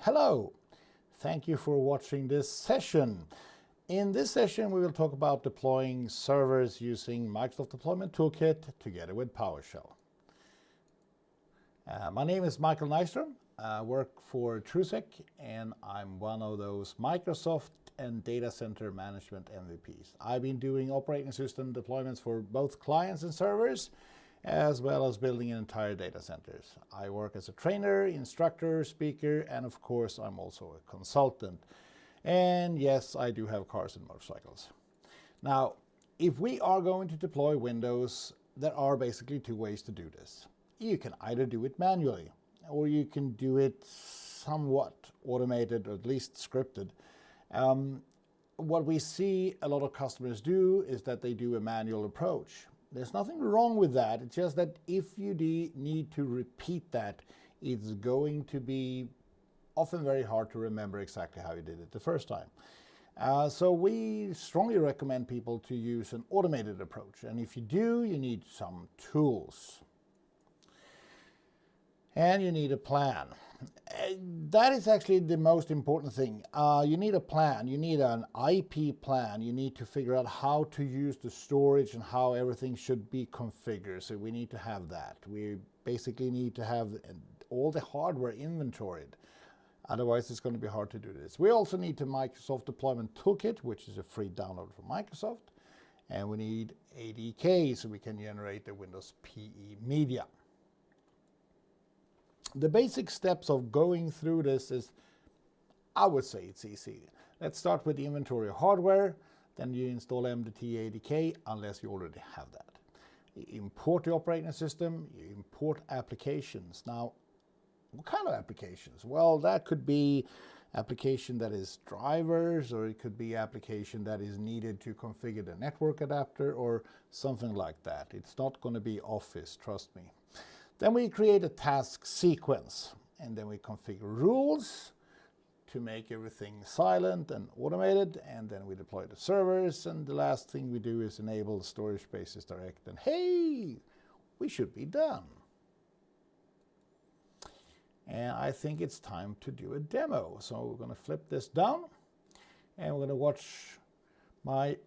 Hello, thank you for watching this session. In this session we will talk about deploying servers using Microsoft Deployment Toolkit together with PowerShell. My name is Mikael Nystrom. I work for TruSec and I'm one of those Microsoft and data center management MVPs. I've been doing operating system deployments for both clients and servers, as well as building entire data centers. I work as a trainer, instructor, speaker, and of course I'm also a consultant. And yes, I do have cars and motorcycles. Now, if we are going to deploy Windows, there are basically two ways to do this. You can either do it manually, or you can do it somewhat automated, or at least scripted. What we see a lot of customers do is that they do a manual approach. There's nothing wrong with that. It's just that if you need to repeat that, it's going to be often very hard to remember exactly how you did it the first time. So we strongly recommend people to use an automated approach. And if you do, you need some tools. And you need a plan. That is actually the most important thing. You need a plan. You need an IP plan. You need to figure out how to use the storage and how everything should be configured. So we need to have that. We basically need to have all the hardware inventoried. Otherwise, it's going to be hard to do this. We also need the Microsoft Deployment Toolkit, which is a free download from Microsoft. And we need ADK so we can generate the Windows PE media. The basic steps of going through this is, I would say it's easy. Let's start with the inventory of hardware. Then you install MDT ADK, unless you already have that. You import the operating system, you import applications. Now, what kind of applications? Well, that could be application that is drivers, or it could be application that is needed to configure the network adapter, or something like that. It's not going to be Office, trust me. Then we create a task sequence, and then we configure rules to make everything silent and automated, and then we deploy the servers, and the last thing we do is enable storage spaces direct, and hey, we should be done. And I think it's time to do a demo. So we're going to flip this down, and we're going to watch my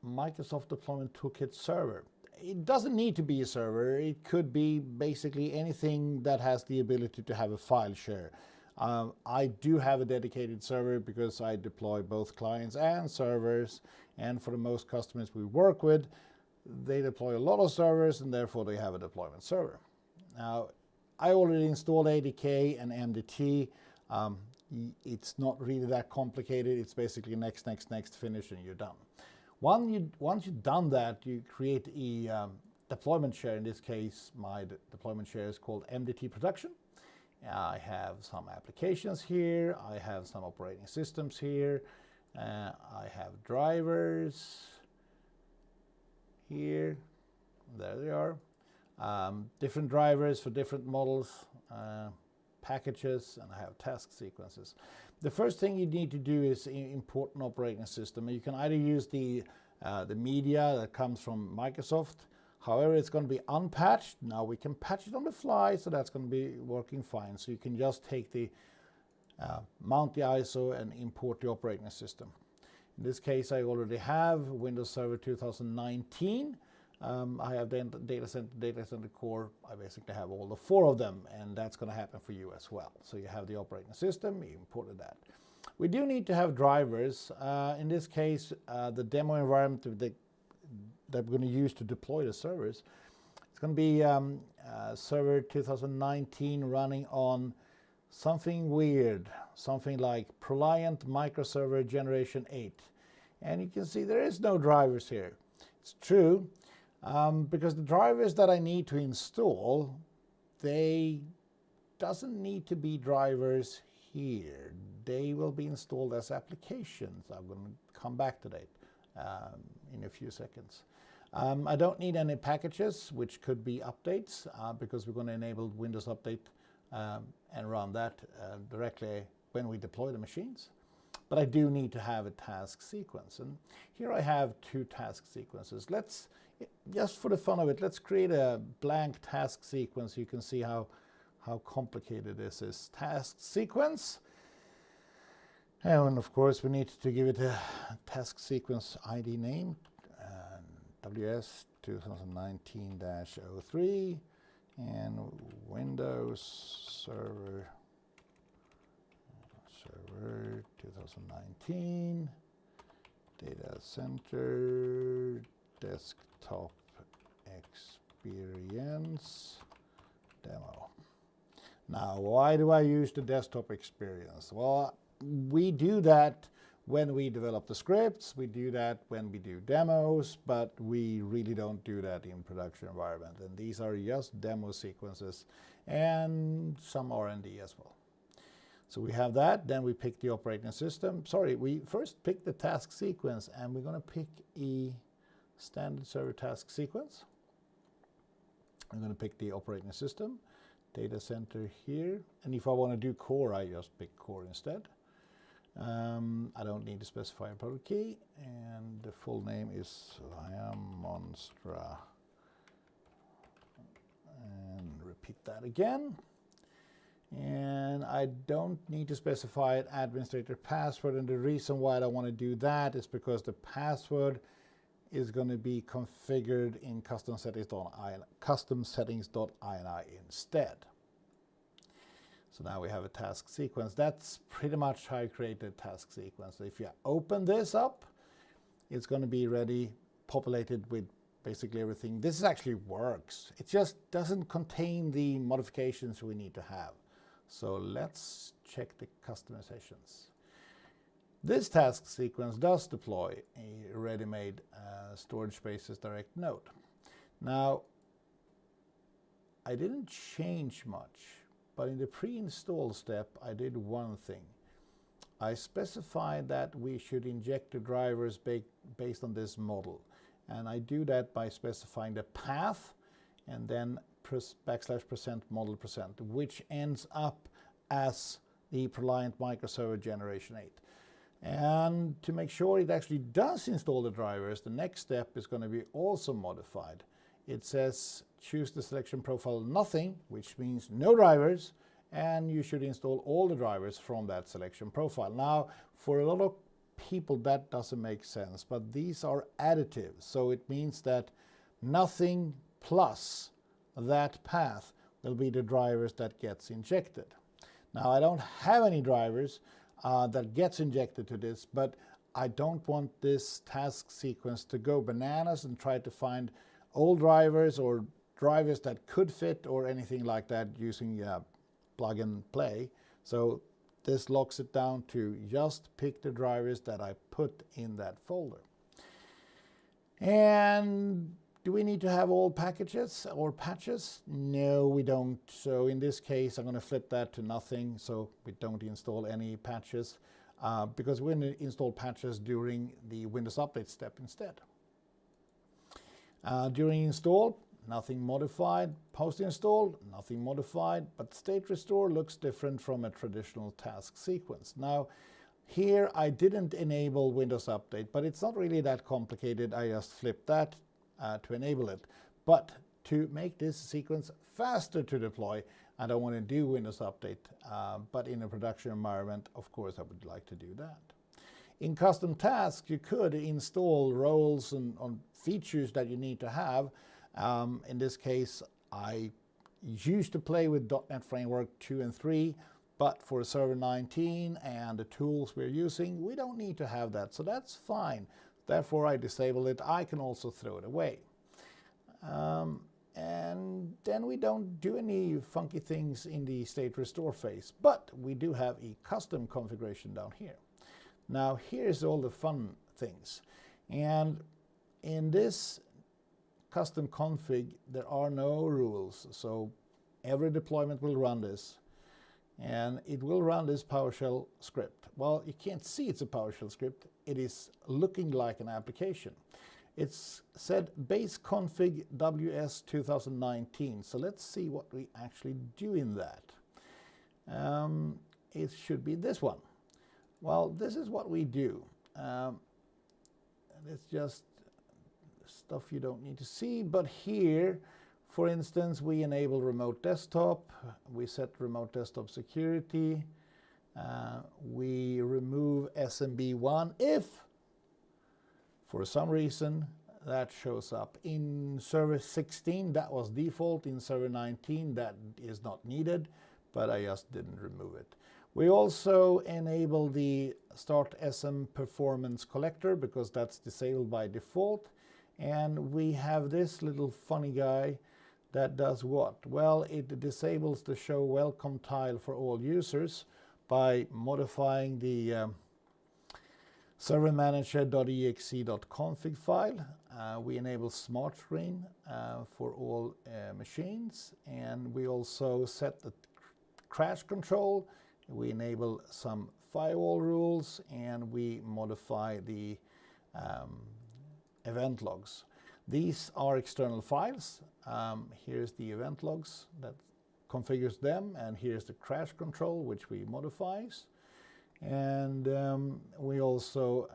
Microsoft Deployment Toolkit server. It doesn't need to be a server. It could be basically anything that has the ability to have a file share. I do have a dedicated server because I deploy both clients and servers, and for the most customers we work with, they deploy a lot of servers and therefore they have a deployment server. Now, I already installed ADK and MDT. It's not really that complicated. It's basically next, finish, and you're done. Once you've done that, you create a deployment share. In this case, my deployment share is called MDT Production. I have some applications here. I have some operating systems here. I have drivers here. There they are. Different drivers for different models, packages, and I have task sequences. The first thing you need to do is import an operating system. You can either use the media that comes from Microsoft. However, it's going to be unpatched. Now we can patch it on the fly, so that's going to be working fine. So you can just take the mount the ISO and import the operating system. In this case, I already have Windows Server 2019. I have data center core. I basically have all the 4 of them, and that's going to happen for you as well. So you have the operating system, you imported that. We do need to have drivers. In this case, the demo environment that we're going to use to deploy the servers, it's going to be Server 2019 running on something weird, something like Proliant Microserver Generation 8. And you can see there is no drivers here. It's true. Because the drivers that I need to install, they doesn't need to be drivers here. They will be installed as applications. I'm going to come back to that in a few seconds. I don't need any packages, which could be updates, because we're going to enable Windows Update and run that directly when we deploy the machines. But I do need to have a task sequence. And here I have 2 task sequences. Just for the fun of it, let's create a blank task sequence. You can see how complicated this is. Task sequence, And of course we need to give it a task sequence ID name, WS 2019-03, and Windows Server 2019, Data Center, Desktop Experience Demo. Now, why do I use the desktop experience? Well, we do that when we develop the scripts, we do that when we do demos, but we really don't do that in production environment. And these are just demo sequences and some R&D as well. So we have that, then we pick the operating system. Sorry, we first pick the task sequence, and we're going to pick a standard server task sequence. I'm going to pick the operating system, data center here, and if I want to do core, I just pick core instead. I don't need to specify a product key, and the full name is Monstra. And repeat that again. And I don't need to specify an administrator password, and the reason why I don't want to do that is because the password is going to be configured in custom settings.ini instead. So now we have a task sequence. That's pretty much how I create a task sequence. So if you open this up, it's going to be ready, populated with basically everything. This actually works. It just doesn't contain the modifications we need to have. So let's check the customizations. This task sequence does deploy a ready-made storage spaces direct node. Now, I didn't change much, but in the pre-install step, I did one thing. I specified that we should inject the drivers based on this model. And I do that by specifying the path and then \% which ends up as the ProLiant microserver generation 8. And to make sure it actually does install the drivers, the next step is going to be also modified. It says choose the selection profile nothing, which means no drivers, and you should install all the drivers from that selection profile. Now, for a lot of people that doesn't make sense, but these are additives, so it means that nothing plus that path will be the drivers that gets injected. Now, I don't have any drivers that gets injected to this, but I don't want this task sequence to go bananas and try to find old drivers or drivers that could fit or anything like that using plug and play. So this locks it down to just pick the drivers that I put in that folder. And do we need to have all packages or patches? No, we don't. So in this case, I'm going to flip that to nothing, so we don't install any patches, because we're going to install patches during the Windows Update step instead. During install, nothing modified. Post-install, nothing modified, but state restore looks different from a traditional task sequence. Now, here I didn't enable Windows Update, but it's not really that complicated. I just flipped that to enable it. But to make this sequence faster to deploy, I don't want to do Windows Update, but in a production environment, of course, I would like to do that. In custom tasks, you could install roles and features that you need to have. In this case, I used to play with .NET Framework 2 and 3, but for Server 19 and the tools we're using, we don't need to have that, so that's fine. Therefore, I disable it. I can also throw it away. And then we don't do any funky things in the state restore phase, but we do have a custom configuration down here. Now, here's all the fun things. And in this custom config, there are no rules. So every deployment will run this. And it will run this PowerShell script. Well, you can't see it's a PowerShell script. It is looking like an application. It's said base config WS 2019. So let's see what we actually do in that. It should be this one. Well, this is what we do. It's just stuff you don't need to see, but here, for instance, we enable remote desktop, we set remote desktop security, we remove SMB1 if, for some reason, that shows up. In server 16, that was default. In server 19, that is not needed, but I just didn't remove it. We also enable the start SM performance collector because that's disabled by default. And we have this little funny guy that does what? Well, it disables the show welcome tile for all users by modifying the server manager.exe.config file. We enable smart screen for all machines, and we also set the crash control. We enable some firewall rules, and we modify the event logs. These are external files. Here's the event logs that configures them, and here's the crash control, which we modifies. And we also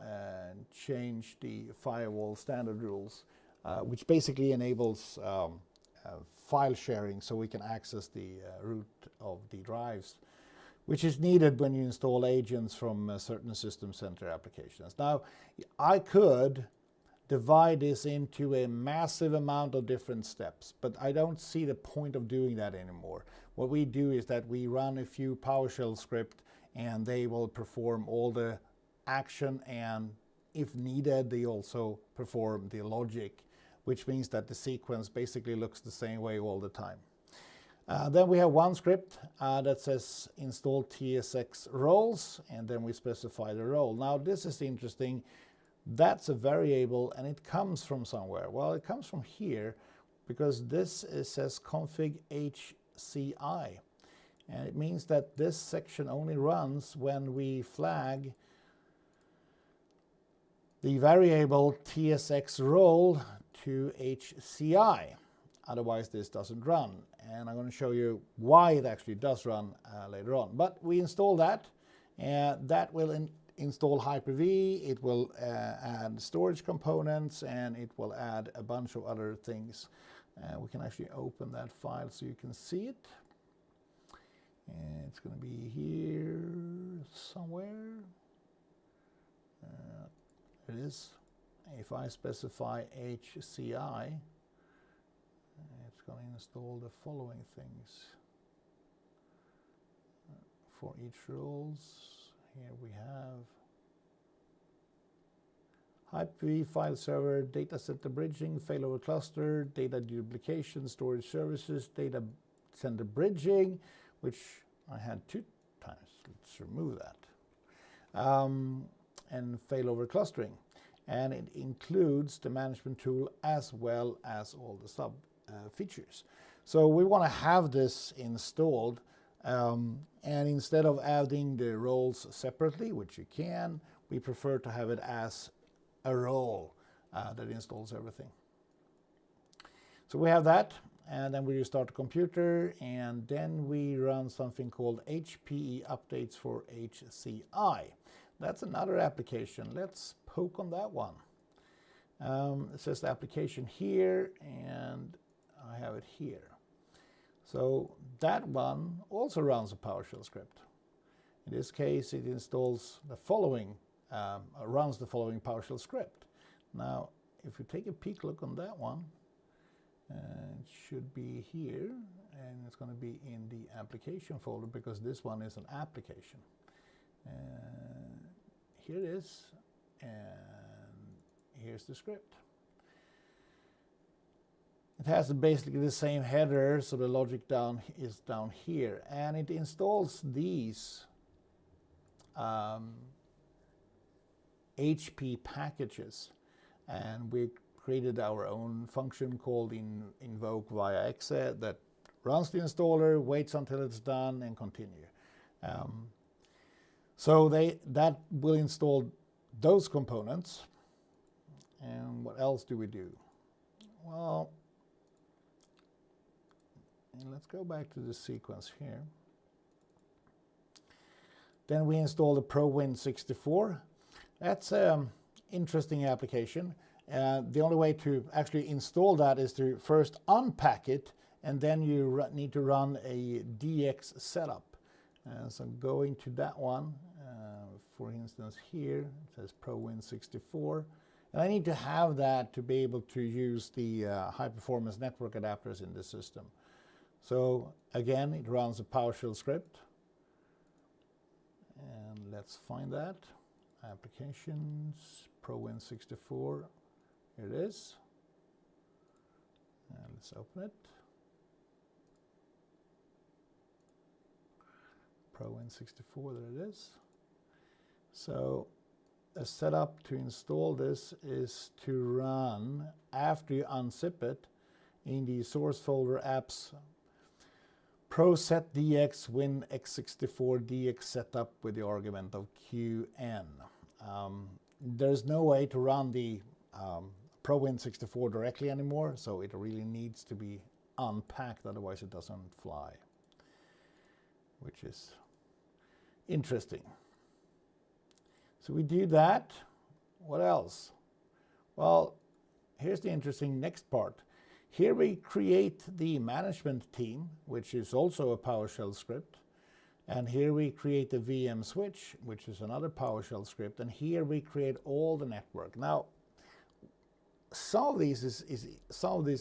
change the firewall standard rules, which basically enables file sharing so we can access the root of the drives, which is needed when you install agents from certain System Center applications. Now, I could divide this into a massive amount of different steps, but I don't see the point of doing that anymore. What we do is that we run a few PowerShell scripts, and they will perform all the action, and if needed, they also perform the logic, which means that the sequence basically looks the same way all the time. Then we have one script that says install TSX roles, and then we specify the role. Now this is interesting. That's a variable, and it comes from somewhere. Well, it comes from here because this says ConfigHCI. And it means that this section only runs when we flag the variable TSX role to HCI. Otherwise, this doesn't run. And I'm going to show you why it actually does run later on. But we install that, and that will install Hyper-V. It will add storage components, and it will add a bunch of other things. We can actually open that file so you can see it. And it's going to be here somewhere. There it is. If I specify HCI, it's going to install the following things. For each roles, here we have Hyper-V, file server, data center bridging, failover cluster, data duplication, storage services, data center bridging, which I had 2 times. Let's remove that. And failover clustering. And it includes the management tool as well as all the sub features. So we want to have this installed, and instead of adding the roles separately, which you can, we prefer to have it as a role that installs everything. So we have that. And then we restart the computer, and then we run something called HPE updates for HCI. That's another application. Let's poke on that one. It says the application here, and I have it here. So that one also runs a PowerShell script. In this case, it installs the following, runs the following PowerShell script. Now, if you take a peek look on that one, it should be here, and it's going to be in the application folder because this one is an application. Here it is, and here's the script. It has basically the same header, so the logic is down here, and it installs these HP packages, and we created our own function called invoke via exe that runs the installer, waits until it's done, and continue. So that will install those components. And what else do we do? Well, let's go back to the sequence here. Then we install the ProWin64. That's an interesting application. The only way to actually install that is to first unpack it, and then you need to run a DX setup. So going to that one, for instance here, it says ProWin64. And I need to have that to be able to use the high-performance network adapters in this system. So again, it runs a PowerShell script. And let's find that. Applications, ProWin64. Here it is. And let's open it. ProWin64, there it is. So a setup to install this is to run, after you unzip it, in the source folder apps ProSetDX Win x64 DX setup with the argument of QN. There's no way to run the ProWin64 directly anymore, so it really needs to be unpacked, otherwise it doesn't fly, which is interesting. So we do that. What else? Well, here's the interesting next part. Here we create the management team, which is also a PowerShell script. And here we create the VM switch, which is another PowerShell script. And here we create all the network. Now, some of these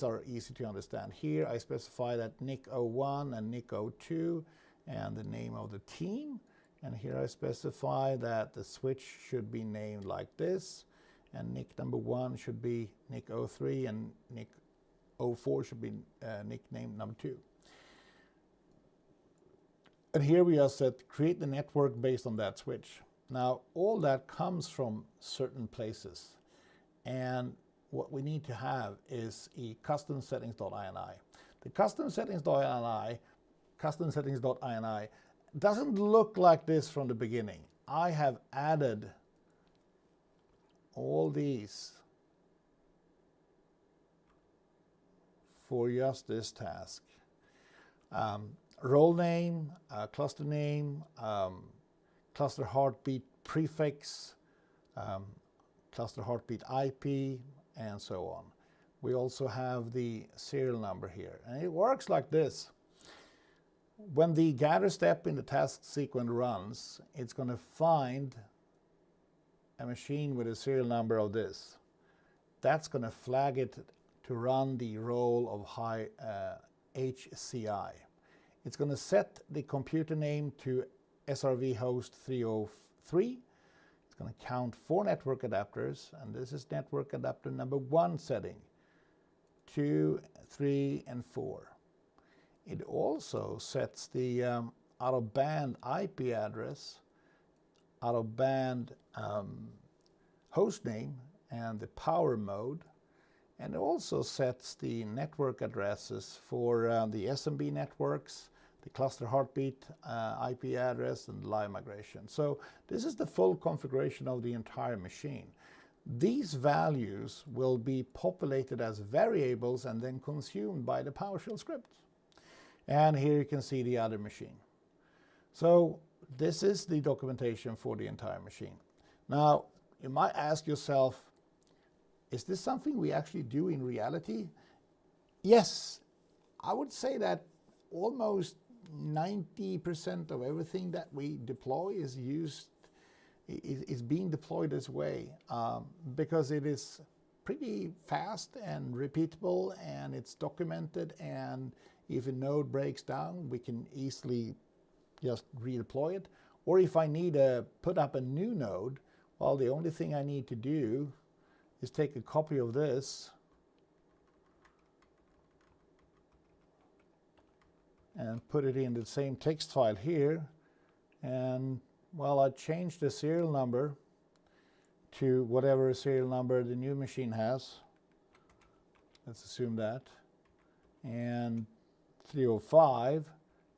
are easy to understand. Here I specify that NIC01 and NIC02 and the name of the team. And here I specify that the switch should be named like this, and NIC number 1 should be NIC03, and NIC04 should be nickname number 2. And here we are set create the network based on that switch. Now all that comes from certain places, and what we need to have is a custom settings.ini. The custom settings.ini doesn't look like this from the beginning. I have added all these for just this task. Role name, cluster name, cluster heartbeat prefix, cluster heartbeat IP, and so on. We also have the serial number here, and it works like this. When the gather step in the task sequence runs, it's going to find a machine with a serial number of this. That's going to flag it to run the role of HCI. It's going to set the computer name to SRV host 303. It's going to count 4 network adapters, and this is network adapter number 1 setting, 2, 3, and 4. It also sets the out-of-band IP address, out-of-band host name, and the power mode. And it also sets the network addresses for the SMB networks, the cluster heartbeat IP address, and live migration. So this is the full configuration of the entire machine. These values will be populated as variables and then consumed by the PowerShell script. And here you can see the other machine. So this is the documentation for the entire machine. Now, you might ask yourself, is this something we actually do in reality? Yes, I would say that almost 90% of everything that we deploy is being deployed this way because it is pretty fast and repeatable, and it's documented, and if a node breaks down, we can easily just redeploy it. Or if I need to put up a new node, well, the only thing I need to do is take a copy of this and put it in the same text file here. And, well, I change the serial number to whatever serial number the new machine has. Let's assume that. And 305,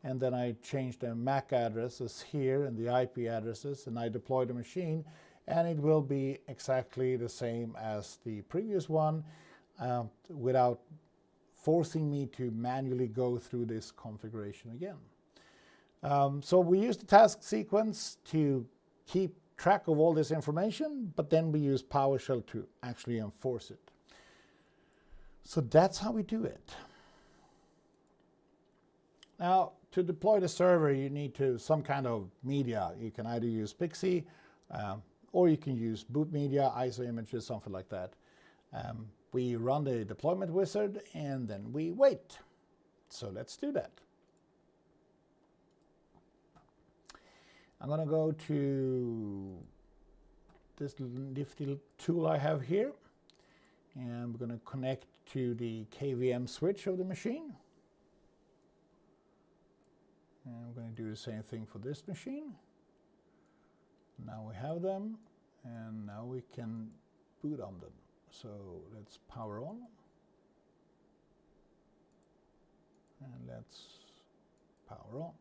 and then I change the MAC addresses here and the IP addresses, and I deploy the machine, and it will be exactly the same as the previous one without forcing me to manually go through this configuration again. So we use the task sequence to keep track of all this information, but then we use PowerShell to actually enforce it. So that's how we do it. Now, to deploy the server, you need some kind of media. You can either use PXE, or you can use boot media, ISO images, something like that. We run the deployment wizard and then we wait. So let's do that. I'm going to go to this nifty tool I have here, and we're going to connect to the KVM switch of the machine. And I'm going to do the same thing for this machine. Now we have them, and now we can boot on them. So let's power on. And let's power on.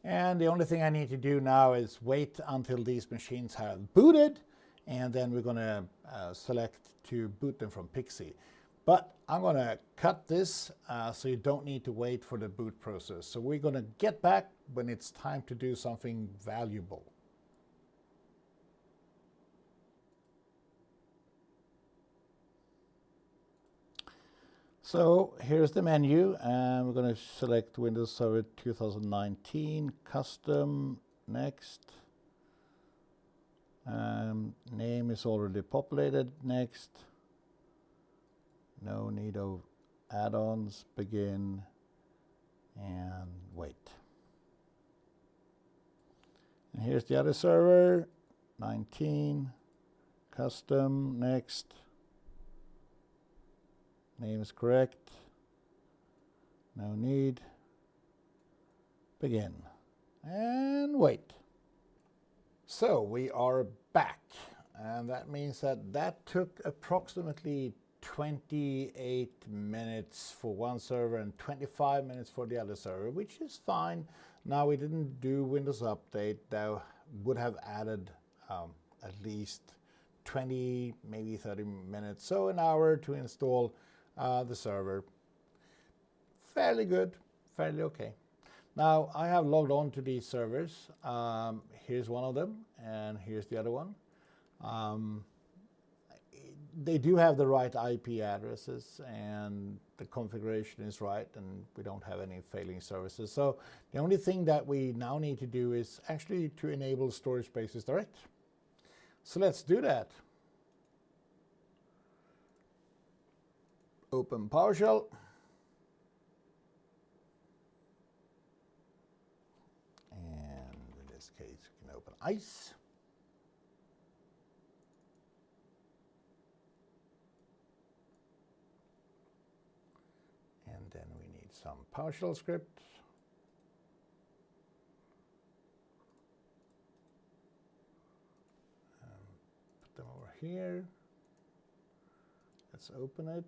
And the only thing I need to do now is wait until these machines have booted, and then we're going to select to boot them from PXE. But I'm going to cut this so you don't need to wait for the boot process. So we're going to get back when it's time to do something valuable. So here's the menu, and we're going to select Windows Server 2019, Custom, Next. Name is already populated, Next. No need of add-ons, Begin, and wait. And here's the other server, 19, Custom, Next. Name is correct. No need. Begin. And wait. So we are back. And that means that took approximately 28 minutes for one server and 25 minutes for the other server, which is fine. Now we didn't do Windows Update. That would have added at least 20, maybe 30 minutes. So an hour to install the server. Fairly good, fairly okay. Now I have logged on to these servers. Here's one of them, and here's the other one. They do have the right IP addresses, and the configuration is right, and we don't have any failing services. So the only thing that we now need to do is actually to enable Storage Spaces Direct. So let's do that. Open PowerShell. And in this case, you can open ICE. And then we need some PowerShell scripts. Put them over here. Let's open it.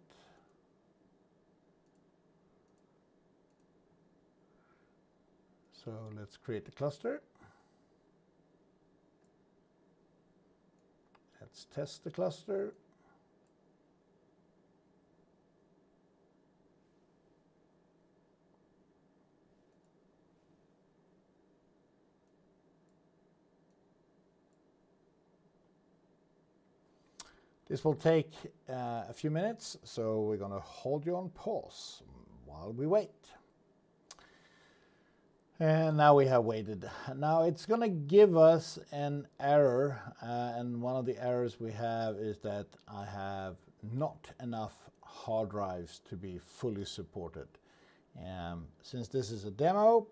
So let's create the cluster. Let's test the cluster. This will take a few minutes, so we're going to hold you on pause while we wait. And now we have waited. Now it's going to give us an error, and one of the errors we have is that I have not enough hard drives to be fully supported. Since this is a demo,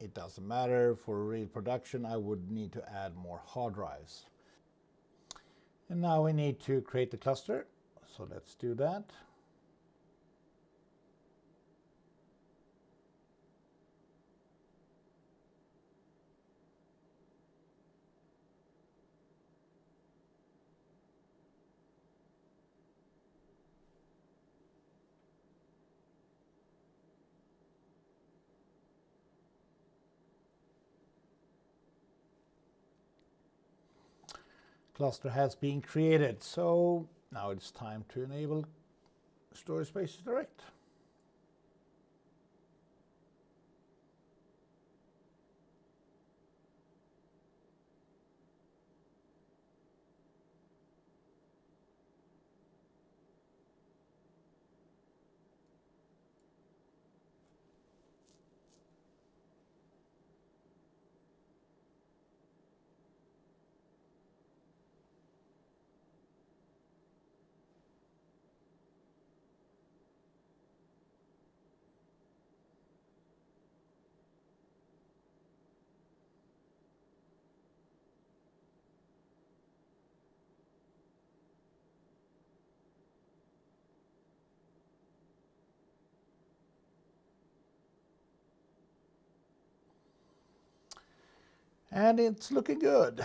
it doesn't matter. For real production, I would need to add more hard drives. And now we need to create the cluster, so let's do that. Cluster has been created, so now it's time to enable Storage Spaces Direct. And it's looking good.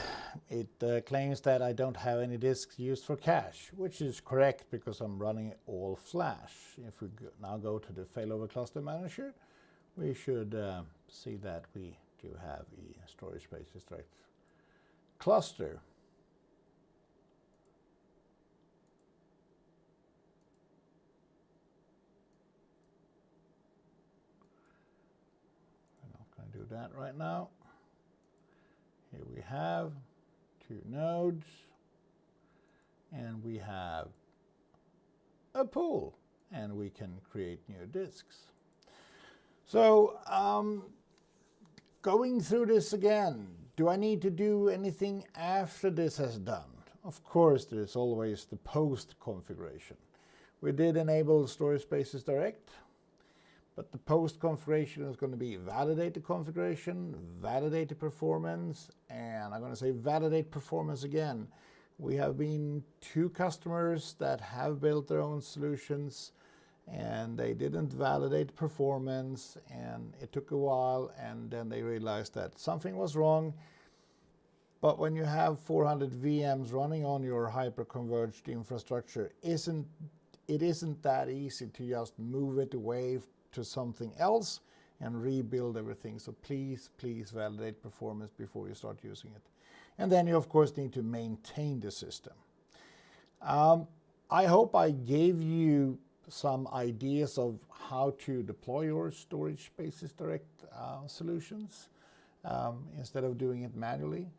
It claims that I don't have any disks used for cache, which is correct because I'm running it all flash. If we now go to the failover cluster manager, we should see that we do have a storage spaces direct cluster. I'm not going to do that right now. Here we have 2 nodes, and we have a pool, and we can create new disks. So going through this again, do I need to do anything after this is done? Of course, there is always the post configuration. We did enable storage spaces direct, but the post configuration is going to be validate the configuration, validate the performance, and I'm going to say validate performance again. We have been 2 customers that have built their own solutions, and they didn't validate performance, and it took a while, and then they realized that something was wrong. But when you have 400 VMs running on your hyper-converged infrastructure, it isn't that easy to just move it away to something else and rebuild everything. So please validate performance before you start using it. And then you of course need to maintain the system. I hope I gave you some ideas of how to deploy your storage spaces direct solutions instead of doing it manually.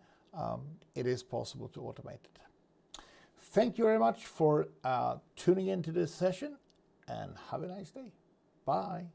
It is possible to automate it. Thank you very much for tuning into this session, and have a nice day. Bye.